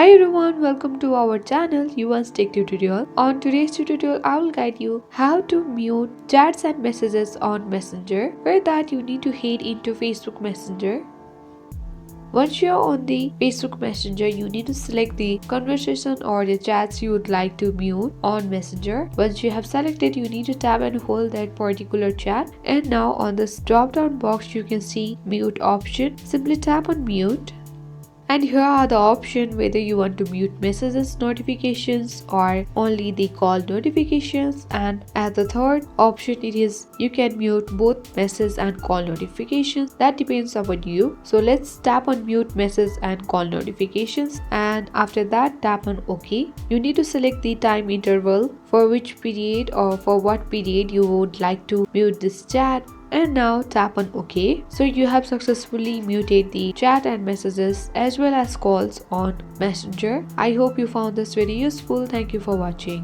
Hi everyone, welcome to our channel Yuvan's Tech Tutorial. On today's tutorial, I will guide you how to mute chats and messages on Messenger. For that, you need to head into Facebook Messenger. Once you're on the Facebook Messenger, you need to select the conversation or the chats you would like to mute on Messenger. Once you have selected, you need to tap and hold that particular chat. And now on this drop down box, you can see mute option. Simply tap on mute. And here are the options whether you want to mute messages notifications or only the call notifications, and as the third option it is you can mute both message and call notifications. That depends upon you. So let's tap on mute message and call notifications, and after that tap on OK. You need to select the time interval for which period or for what period you would like to mute this chat, and now tap on OK. So you have successfully muted the chat and messages as well as calls on Messenger. I hope you found this very useful. Thank you for watching.